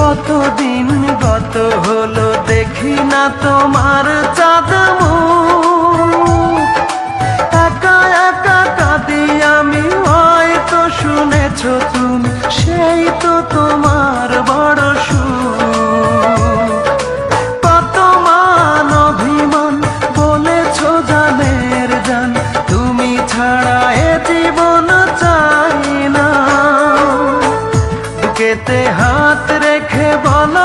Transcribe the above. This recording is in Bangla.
কতদিন গত হলো দেখি না তোমার চাঁদ মুখ। একা একা কাঁদি আমি, হয়তো শুনেছো তুমি, সেই তো তোমার বড় সুখ। কত মান অভিমান বলেছো জানের জান, তুমি ছাড়া এ জীবন চাই না। বুকেতে হাত রেখে বলো